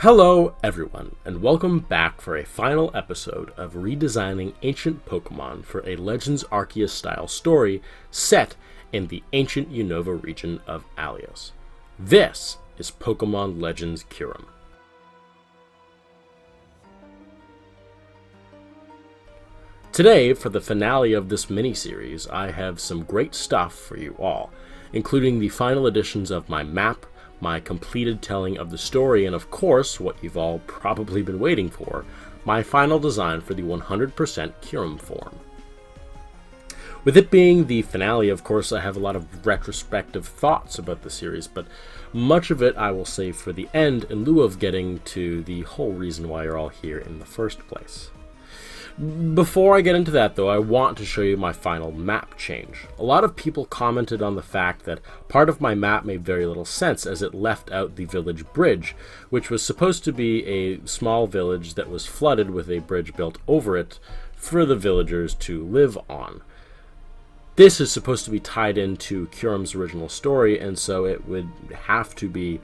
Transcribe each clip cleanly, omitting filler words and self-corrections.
Hello everyone, and welcome back for a final episode of redesigning ancient Pokemon for a Legends Arceus style story set in the Ancient Unova region of Alios. This is Pokémon Legends Kyurem. Today, for the finale of this mini-series, I have some great stuff for you all, including the final editions of my map, my completed telling of the story, and of course, what you've all probably been waiting for, my final design for the 100% Kyurem form. With it being the finale, of course, I have a lot of retrospective thoughts about the series, but much of it I will save for the end in lieu of getting to the whole reason why you're all here in the first place. Before I get into that, though, I want to show you my final map change. A lot of people commented on the fact that part of my map made very little sense as it left out the village bridge, which was supposed to be a small village that was flooded with a bridge built over it for the villagers to live on. This is supposed to be tied into Kyurem's original story, and so it would have to be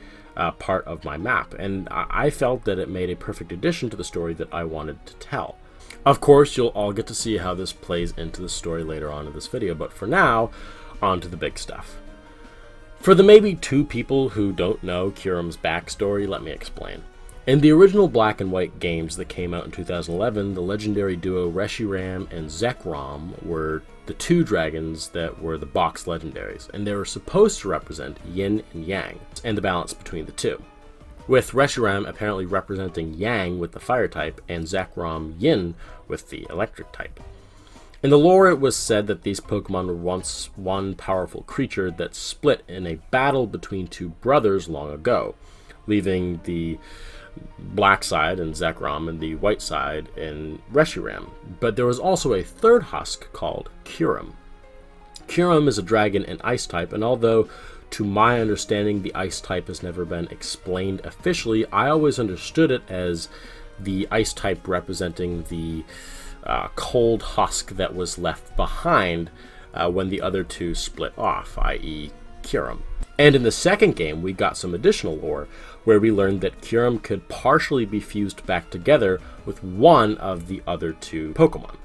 part of my map, and I felt that it made a perfect addition to the story that I wanted to tell. Of course, you'll all get to see how this plays into the story later on in this video, but for now, on to the big stuff. For the maybe two people who don't know Kyurem's backstory, let me explain. In the original Black and White games that came out in 2011, the legendary duo Reshiram and Zekrom were the two dragons that were the box legendaries, and they were supposed to represent yin and yang, and the balance between the two, with Reshiram apparently representing Yang with the fire type and Zekrom Yin with the electric type. In the lore, it was said that these Pokemon were once one powerful creature that split in a battle between two brothers long ago, leaving the black side in Zekrom and the white side in Reshiram. But there was also a third husk called Kyurem. Kyurem is a dragon and ice type, and although to my understanding, the ice type has never been explained officially, I always understood it as the ice type representing the cold husk that was left behind when the other two split off, i.e. Kyurem. And in the second game, we got some additional lore, where we learned that Kyurem could partially be fused back together with one of the other two Pokemon.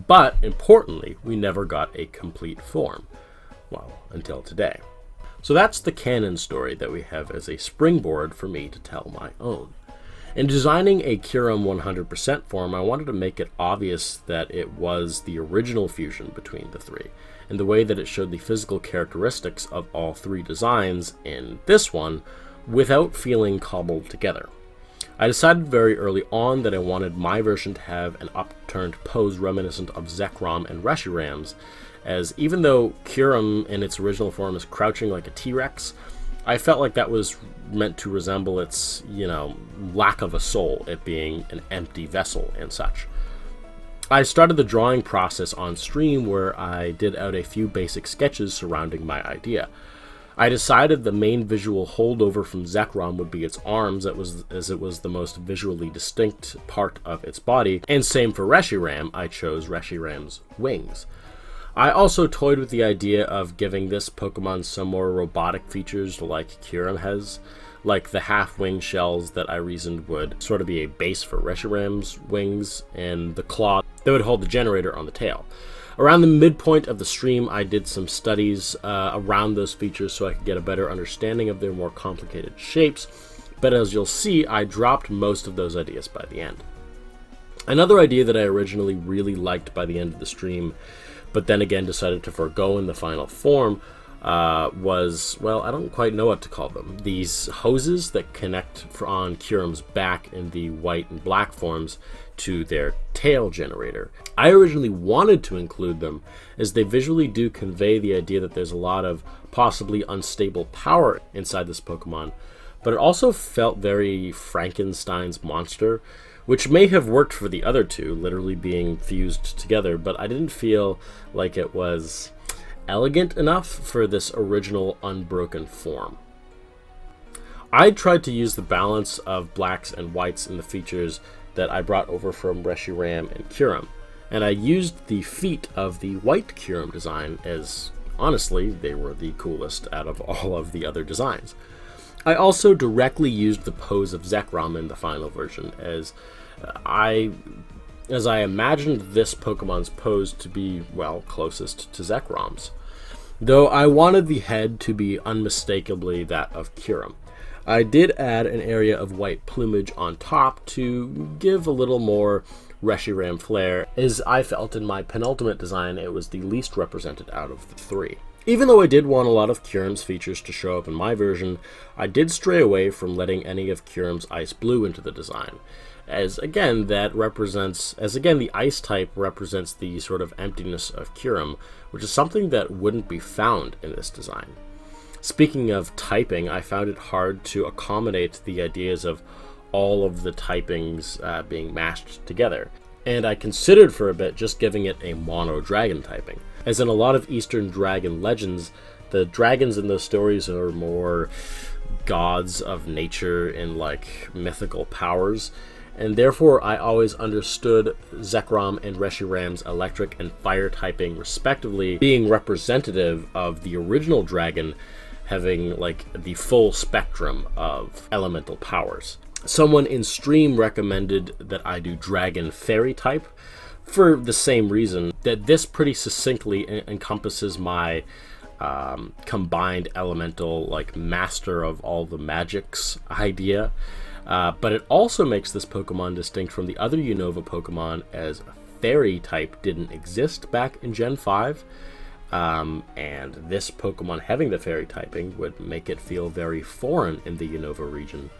But, importantly, we never got a complete form. Well, until today. So that's the canon story that we have as a springboard for me to tell my own. In designing a Kyurem 100% form, I wanted to make it obvious that it was the original fusion between the three, in the way that it showed the physical characteristics of all three designs in this one, without feeling cobbled together. I decided very early on that I wanted my version to have an upturned pose reminiscent of Zekrom and Reshiram's, as even though Kyurem in its original form is crouching like a T-Rex, I felt like that was meant to resemble its, lack of a soul, it being an empty vessel and such. I started the drawing process on stream where I did out a few basic sketches surrounding my idea. I decided the main visual holdover from Zekrom would be its arms, as it was the most visually distinct part of its body, and same for Reshiram, I chose Reshiram's wings. I also toyed with the idea of giving this Pokemon some more robotic features like Kyurem has, like the half-wing shells that I reasoned would sort of be a base for Reshiram's wings, and the claw that would hold the generator on the tail. Around the midpoint of the stream, I did some studies around those features so I could get a better understanding of their more complicated shapes, but as you'll see, I dropped most of those ideas by the end. Another idea that I originally really liked by the end of the stream, but then again decided to forego in the final form, was, well, I don't quite know what to call them. These hoses that connect on Kyurem's back in the white and black forms to their tail generator. I originally wanted to include them as they visually do convey the idea that there's a lot of possibly unstable power inside this Pokemon, but it also felt very Frankenstein's monster, which may have worked for the other two, literally being fused together, but I didn't feel like it was elegant enough for this original unbroken form. I tried to use the balance of blacks and whites in the features that I brought over from Reshiram and Kyurem, and I used the feet of the white Kyurem design as, honestly, they were the coolest out of all of the other designs. I also directly used the pose of Zekrom in the final version, as I imagined this Pokemon's pose to be, well, closest to Zekrom's. Though I wanted the head to be unmistakably that of Kyurem. I did add an area of white plumage on top to give a little more Reshiram flair, as I felt in my penultimate design it was the least represented out of the three. Even though I did want a lot of Kyurem's features to show up in my version, I did stray away from letting any of Kyurem's ice blue into the design, as again the ice type represents the sort of emptiness of Kyurem, which is something that wouldn't be found in this design. Speaking of typing, I found it hard to accommodate the ideas of all of the typings being mashed together, and I considered for a bit just giving it a mono dragon typing. As in a lot of Eastern Dragon legends, the dragons in those stories are more gods of nature and like mythical powers, and therefore I always understood Zekrom and Reshiram's electric and fire typing respectively being representative of the original dragon having like the full spectrum of elemental powers. Someone in stream recommended that I do dragon fairy type for the same reason, that this pretty succinctly encompasses my combined elemental, like master of all the magics idea. But it also makes this Pokemon distinct from the other Unova Pokemon, as fairy type didn't exist back in Gen 5. And this Pokemon having the fairy typing would make it feel very foreign in the Unova region,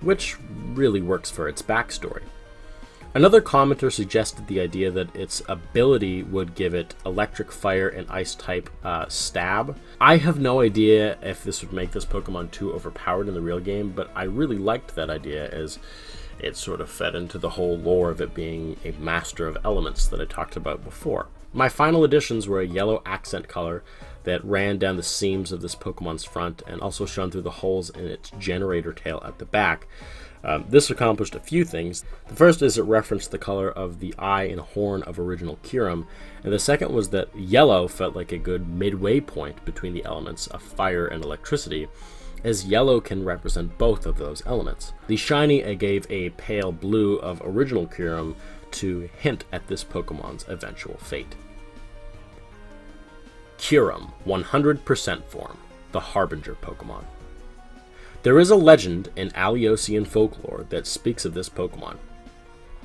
which really works for its backstory. Another commenter suggested the idea that its ability would give it electric, fire, and ice type stab. I have no idea if this would make this Pokemon too overpowered in the real game, but I really liked that idea, as it sort of fed into the whole lore of it being a master of elements that I talked about before. My final additions were a yellow accent color that ran down the seams of this Pokemon's front and also shone through the holes in its generator tail at the back. This accomplished a few things. The first is it referenced the color of the eye and horn of original Kyurem, and the second was that yellow felt like a good midway point between the elements of fire and electricity, as yellow can represent both of those elements. The shiny I gave a pale blue of original Kyurem to hint at this Pokemon's eventual fate. Kyurem 100% form, the Harbinger Pokemon. There is a legend in Aleosian folklore that speaks of this Pokemon.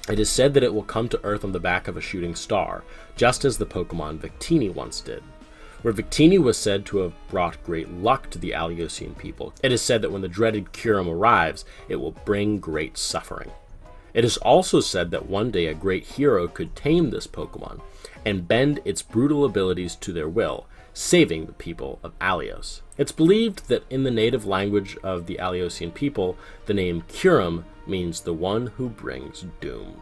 It is said that it will come to Earth on the back of a shooting star, just as the Pokemon Victini once did. Where Victini was said to have brought great luck to the Aleosian people, it is said that when the dreaded Kyurem arrives, it will bring great suffering. It is also said that one day a great hero could tame this Pokemon and bend its brutal abilities to their will, saving the people of Aleos. It's believed that in the native language of the Aleosian people, the name Kyurem means the one who brings doom.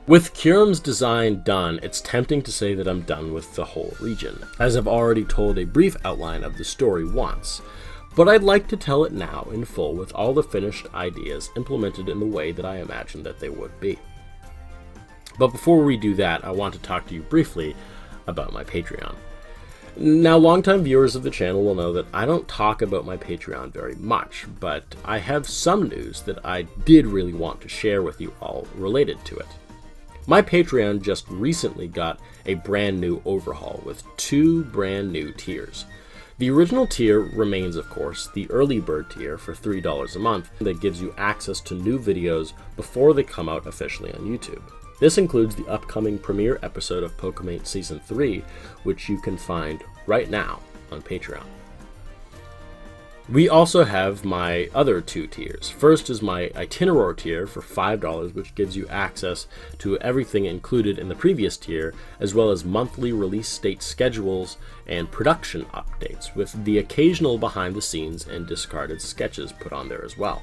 With Kyurem's design done, it's tempting to say that I'm done with the whole region, as I've already told a brief outline of the story once, but I'd like to tell it now in full with all the finished ideas implemented in the way that I imagined that they would be. But before we do that, I want to talk to you briefly about my Patreon. Now, longtime viewers of the channel will know that I don't talk about my Patreon very much, but I have some news that I did really want to share with you all related to it. My Patreon just recently got a brand new overhaul with 2 brand new tiers. The original tier remains, of course, the early bird tier for $3 a month that gives you access to new videos before they come out officially on YouTube. This includes the upcoming premiere episode of Pokemon Season 3, which you can find right now on Patreon. We also have my other 2 tiers. First is my Itinerary tier for $5, which gives you access to everything included in the previous tier, as well as monthly release date schedules and production updates, with the occasional behind the scenes and discarded sketches put on there as well.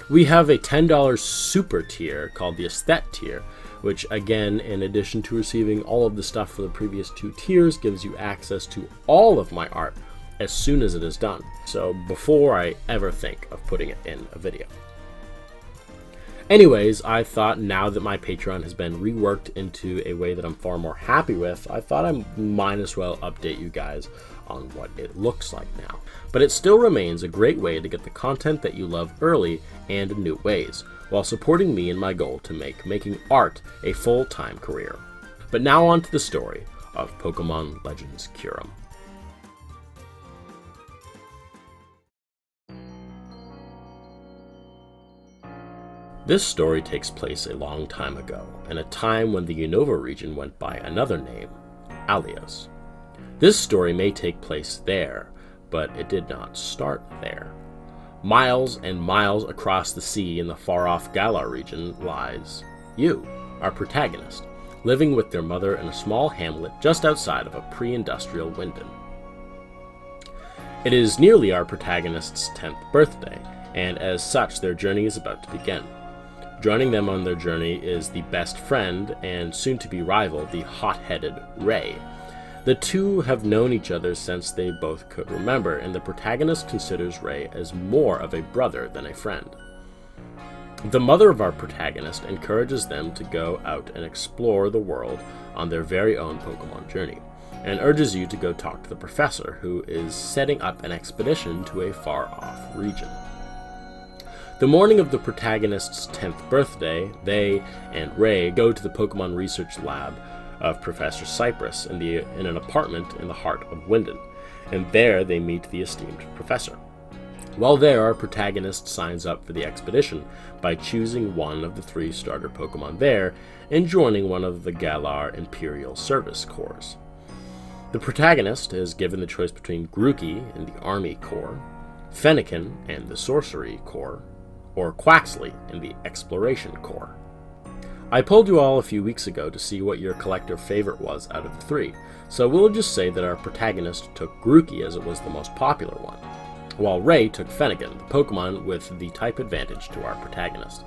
We have a $10 super tier called the Aesthet tier, which again, in addition to receiving all of the stuff for the previous 2 tiers, gives you access to all of my art as soon as it is done, so before I ever think of putting it in a video. Anyways, I thought now that my Patreon has been reworked into a way that I'm far more happy with, I thought I might as well update you guys on what it looks like now. But it still remains a great way to get the content that you love early and in new ways, while supporting me in my goal to make making art a full-time career. But now on to the story of Pokémon Legends Kyurem. This story takes place a long time ago, in a time when the Unova region went by another name, Alios. This story may take place there, but it did not start there. Miles and miles across the sea in the far-off Galar region lies you, our protagonist, living with their mother in a small hamlet just outside of a pre-industrial Winden. It is nearly our protagonist's 10th birthday, and as such their journey is about to begin. Joining them on their journey is the best friend and soon-to-be rival, the hot-headed Ray. The two have known each other since they both could remember, and the protagonist considers Ray as more of a brother than a friend. The mother of our protagonist encourages them to go out and explore the world on their very own Pokemon journey, and urges you to go talk to the professor, who is setting up an expedition to a far-off region. The morning of the protagonist's 10th birthday, they and Ray go to the Pokemon research lab of Professor Cypress in an apartment in the heart of Winden, and there they meet the esteemed professor. While there, our protagonist signs up for the expedition by choosing one of the 3 starter Pokemon there and joining one of the Galar Imperial Service Corps. The protagonist is given the choice between Grookey in the Army Corps, Fennekin and the Sorcery Corps, or Quaxley in the Exploration Corps. I polled you all a few weeks ago to see what your collector favorite was out of the 3, so we'll just say that our protagonist took Grookey as it was the most popular one, while Ray took Fennekin, the Pokemon with the type advantage to our protagonist.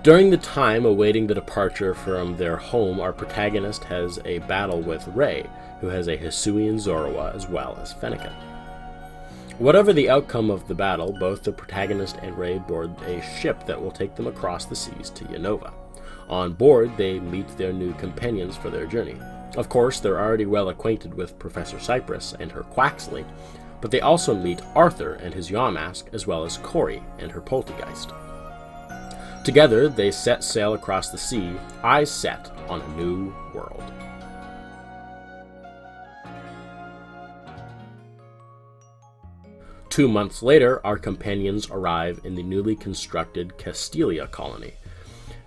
During the time awaiting the departure from their home, our protagonist has a battle with Ray, who has a Hisuian Zorua as well as Fennekin. Whatever the outcome of the battle, both the protagonist and Ray board a ship that will take them across the seas to Unova. On board, they meet their new companions for their journey. Of course, they're already well acquainted with Professor Cypress and her Quaxley, but they also meet Arthur and his Yawmask, as well as Cori and her Poltergeist. Together, they set sail across the sea, eyes set on a new world. 2 months later, our companions arrive in the newly constructed Castelia colony.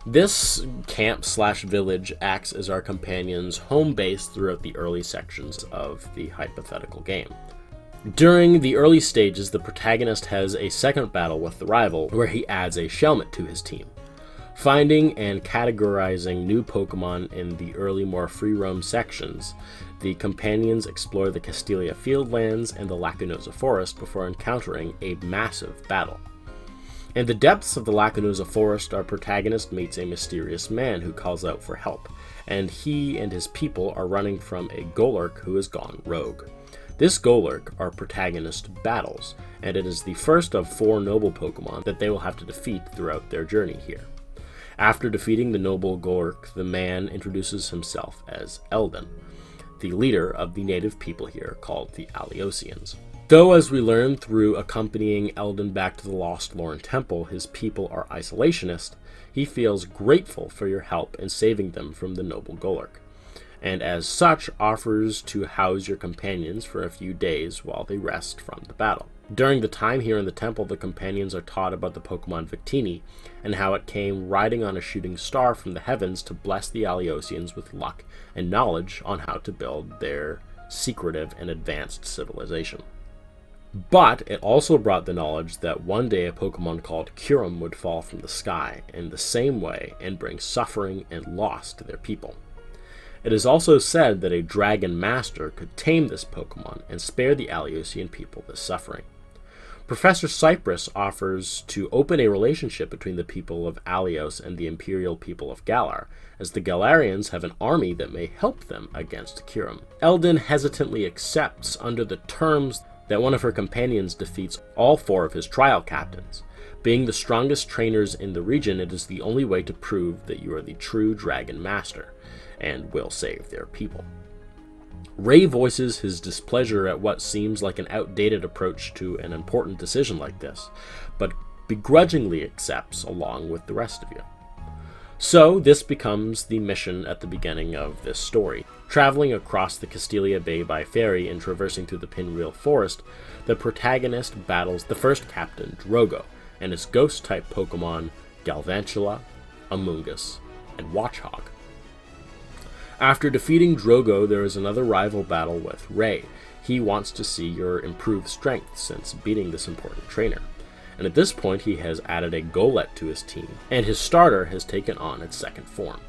This camp/village acts as our companions' home base throughout the early sections of the hypothetical game. During the early stages, the protagonist has a second battle with the rival, where he adds a Shelmet to his team. Finding and categorizing new Pokemon in the early, more free-roam sections, the companions explore the Castelia Fieldlands and the Lacunosa Forest before encountering a massive battle. In the depths of the Lacunosa Forest, our protagonist meets a mysterious man who calls out for help, and he and his people are running from a Golurk who has gone rogue. This Golurk our protagonist battles, and it is the first of 4 noble Pokemon that they will have to defeat throughout their journey here. After defeating the noble Golurk, the man introduces himself as Eldon, the leader of the native people here called the Aliosians. Though, as we learn through accompanying Eldon back to the Lost Lorn Temple, his people are isolationist, he feels grateful for your help in saving them from the noble Golurk, and as such offers to house your companions for a few days while they rest from the battle. During the time here in the temple, the companions are taught about the Pokemon Victini, and how it came riding on a shooting star from the heavens to bless the Aliosians with luck and knowledge on how to build their secretive and advanced civilization. But it also brought the knowledge that one day a Pokemon called Kyurem would fall from the sky in the same way and bring suffering and loss to their people. It is also said that a Dragon Master could tame this Pokemon and spare the Aliosian people this suffering. Professor Cypress offers to open a relationship between the people of Alios and the imperial people of Galar, as the Galarians have an army that may help them against Kyurem. Eldon hesitantly accepts under the terms that one of her companions defeats all 4 of his trial captains. Being the strongest trainers in the region, it is the only way to prove that you are the true Dragon Master, and will save their people. Ray voices his displeasure at what seems like an outdated approach to an important decision like this, but begrudgingly accepts along with the rest of you. So this becomes the mission at the beginning of this story. Traveling across the Castelia Bay by ferry and traversing through the Pinwheel Forest, the protagonist battles the first captain, Drogo, and his ghost-type Pokemon, Galvantula, Amoonguss, and Watchog. After defeating Drogo, there is another rival battle with Ray. He wants to see your improved strength since beating this important trainer. And at this point he has added a Golett to his team, and his starter has taken on its second form.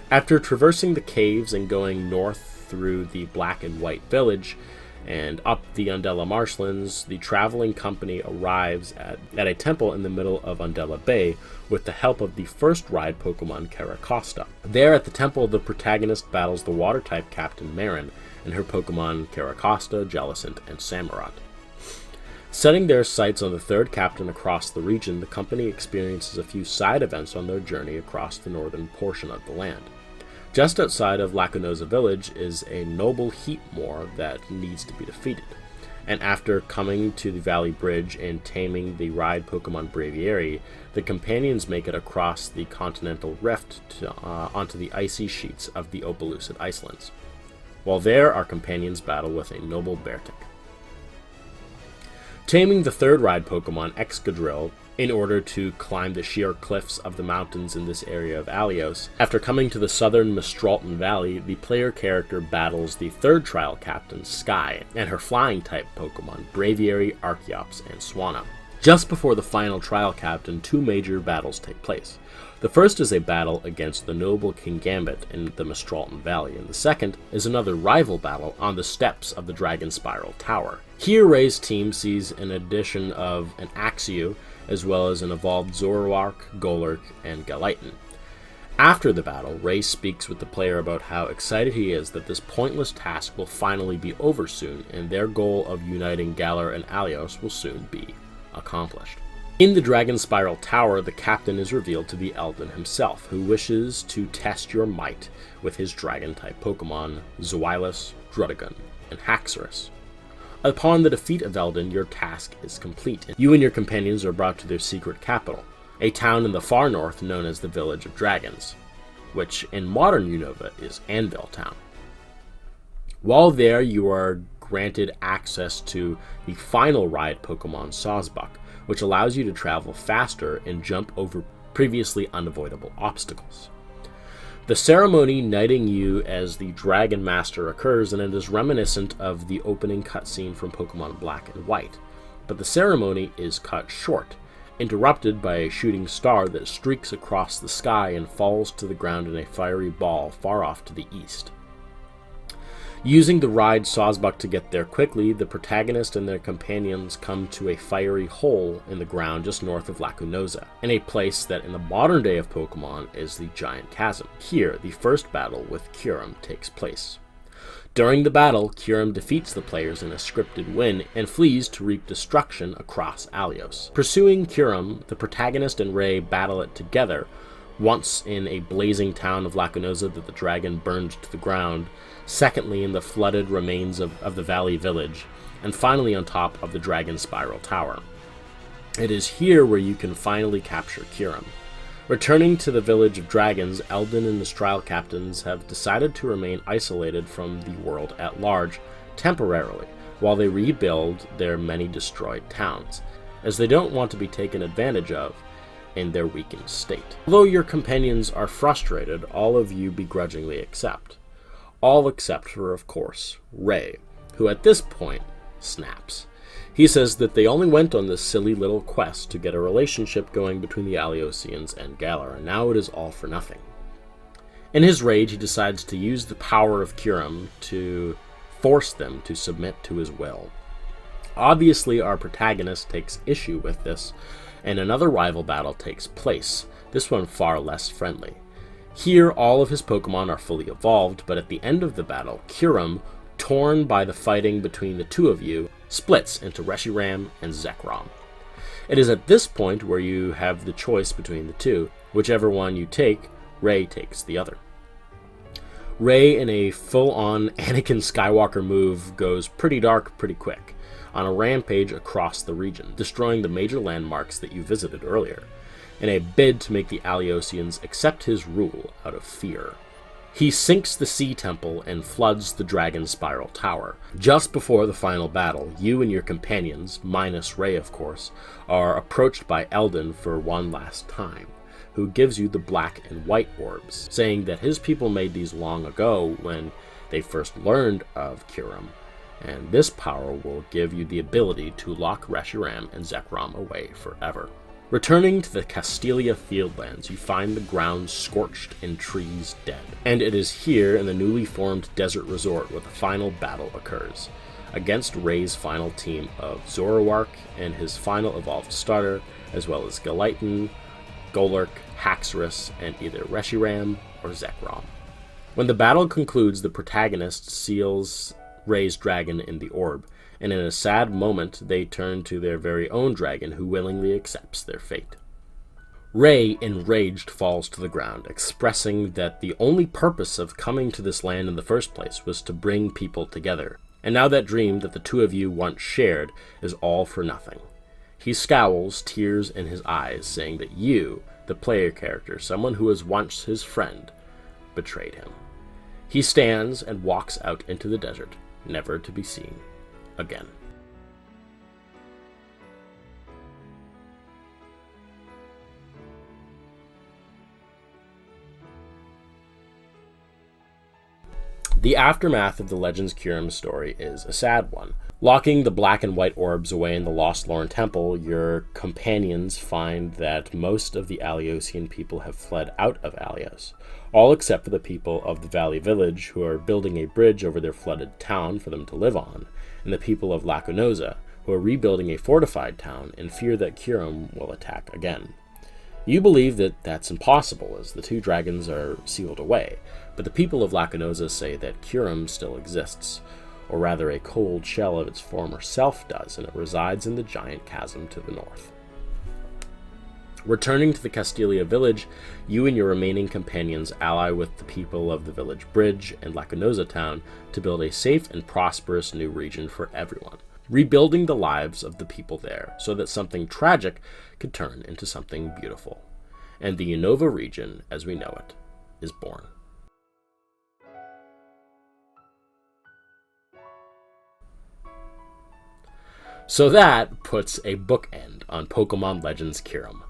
After traversing the caves and going north through the Black&White village and up the Undella marshlands, the traveling company arrives at a temple in the middle of Undella Bay with the help of the first ride Pokemon Carracosta. There at the temple, the protagonist battles the water-type Captain Marin and her Pokemon Carracosta, Jellicent, and Samurott. Setting their sights on the third captain across the region, the company experiences a few side events on their journey across the northern portion of the land. Just outside of Lacunosa village is a noble Heatmore that needs to be defeated, and after coming to the Valley Bridge and taming the ride Pokemon Braviary, the companions make it across the continental rift onto the icy sheets of the Opelucid Icelands. While there, our companions battle with a noble Beartic. Taming the third ride Pokemon Excadrill in order to climb the sheer cliffs of the mountains in this area of Alios. After coming to the southern Mistralton Valley, the player character battles the third trial captain, Sky, and her flying-type Pokemon, Braviary, Archeops, and Swanna. Just before the final trial captain, two major battles take place. The first is a battle against the noble King Gambit in the Mistralton Valley, and the second is another rival battle on the steps of the Draginspiral Tower. Here, Ray's team sees an addition of an Axew, as well as an evolved Zoroark, Golurk, and Galighton. After the battle, Ray speaks with the player about how excited he is that this pointless task will finally be over soon, and their goal of uniting Galar and Alios will soon be accomplished. In the Draginspiral Tower, the captain is revealed to be Eldon himself, who wishes to test your might with his Dragon-type Pokemon, Zweilous, Druddigon, and Haxorus. Upon the defeat of Eldon, your task is complete. You and your companions are brought to their secret capital, a town in the far north known as the Village of Dragons, which in modern Unova is Anvil Town. While there, you are granted access to the final ride Pokemon Sawsbuck, which allows you to travel faster and jump over previously unavoidable obstacles. The ceremony knighting you as the Dragon Master occurs, and it is reminiscent of the opening cutscene from Pokemon Black and White. But the ceremony is cut short, interrupted by a shooting star that streaks across the sky and falls to the ground in a fiery ball far off to the east. Using the ride Sawsbuck to get there quickly, the protagonist and their companions come to a fiery hole in the ground just north of Lacunosa, in a place that in the modern day of Pokemon is the Giant Chasm. Here, the first battle with Kyurem takes place. During the battle, Kyurem defeats the players in a scripted win and flees to reap destruction across Alios. Pursuing Kyurem, the protagonist and Ray battle it together, once in a blazing town of Lacunosa that the dragon burned to the ground, secondly in the flooded remains of the Valley Village, and finally on top of the Draginspiral Tower. It is here where you can finally capture Kyurem. Returning to the Village of Dragons, Eldon and his trial captains have decided to remain isolated from the world at large temporarily, while they rebuild their many destroyed towns, as they don't want to be taken advantage of in their weakened state. Although your companions are frustrated, all of you begrudgingly accept. All except for, of course, Ray, who at this point snaps. He says that they only went on this silly little quest to get a relationship going between the Aliosians and Galar, and now it is all for nothing. In his rage, he decides to use the power of Kyurem to force them to submit to his will. Obviously, our protagonist takes issue with this, and another rival battle takes place, this one far less friendly. Here, all of his Pokemon are fully evolved, but at the end of the battle, Kyurem, torn by the fighting between the two of you, splits into Reshiram and Zekrom. It is at this point where you have the choice between the two. Whichever one you take, Ray takes the other. Rey, in a full-on Anakin Skywalker move, goes pretty dark pretty quick, on a rampage across the region, destroying the major landmarks that you visited earlier, in a bid to make the Alliosians accept his rule out of fear. He sinks the Sea Temple and floods the Draginspiral Tower. Just before the final battle, you and your companions, minus Rey of course, are approached by Eldon for one last time, who gives you the Black and White orbs, saying that his people made these long ago when they first learned of Kyurem, and this power will give you the ability to lock Reshiram and Zekrom away forever. Returning to the Castelia Fieldlands, you find the ground scorched and trees dead. And it is here in the newly formed desert resort where the final battle occurs, against Rey's final team of Zoroark and his final evolved starter, as well as Galighton, Golurk, Haxorus, and either Reshiram or Zekrom. When the battle concludes, the protagonist seals Rey's dragon in the orb, and in a sad moment they turn to their very own dragon, who willingly accepts their fate. Rey, enraged, falls to the ground, expressing that the only purpose of coming to this land in the first place was to bring people together, and now that dream that the two of you once shared is all for nothing. He scowls, tears in his eyes, saying that you, the player character, someone who was once his friend, betrayed him. He stands and walks out into the desert, never to be seen again. The aftermath of the Legends Kyurem story is a sad one. Locking the Black and White orbs away in the Lost Lorn Temple, your companions find that most of the Alliosian people have fled out of Alios, all except for the people of the Valley Village, who are building a bridge over their flooded town for them to live on, and the people of Lacunosa, who are rebuilding a fortified town in fear that Kyurem will attack again. You believe that that's impossible, as the two dragons are sealed away, but the people of Lacunosa say that Kyurem still exists, or rather a cold shell of its former self does, and it resides in the giant chasm to the north. Returning to the Castelia village, you and your remaining companions ally with the people of the village bridge and Lacunosa town to build a safe and prosperous new region for everyone, rebuilding the lives of the people there so that something tragic could turn into something beautiful. And the Unova region, as we know it, is born. So that puts a bookend on Pokémon Legends Kyurem.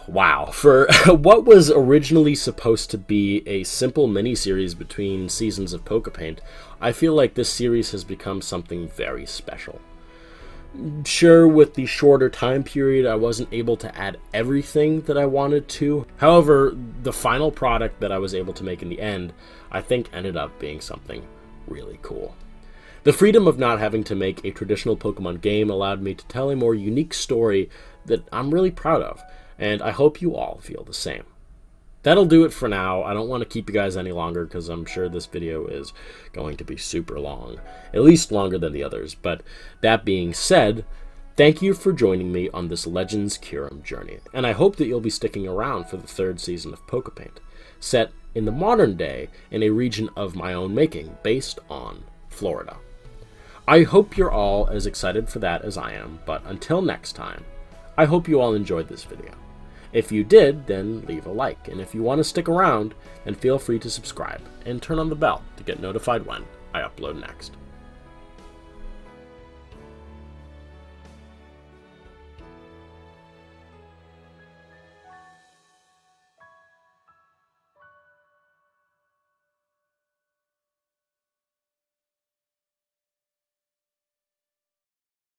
Wow, for what was originally supposed to be a simple mini-series between seasons of Pokepaint, I feel like this series has become something very special. Sure, with the shorter time period, I wasn't able to add everything that I wanted to. However, the final product that I was able to make in the end, I think ended up being something really cool. The freedom of not having to make a traditional Pokemon game allowed me to tell a more unique story that I'm really proud of, and I hope you all feel the same. That'll do it for now. I don't want to keep you guys any longer because I'm sure this video is going to be super long, at least longer than the others, but that being said, thank you for joining me on this Legends Kyurem journey, and I hope that you'll be sticking around for the third season of Pokepaint, set in the modern day in a region of my own making, based on Florida. I hope you're all as excited for that as I am, but until next time, I hope you all enjoyed this video. If you did, then leave a like, and if you want to stick around, then feel free to subscribe and turn on the bell to get notified when I upload next.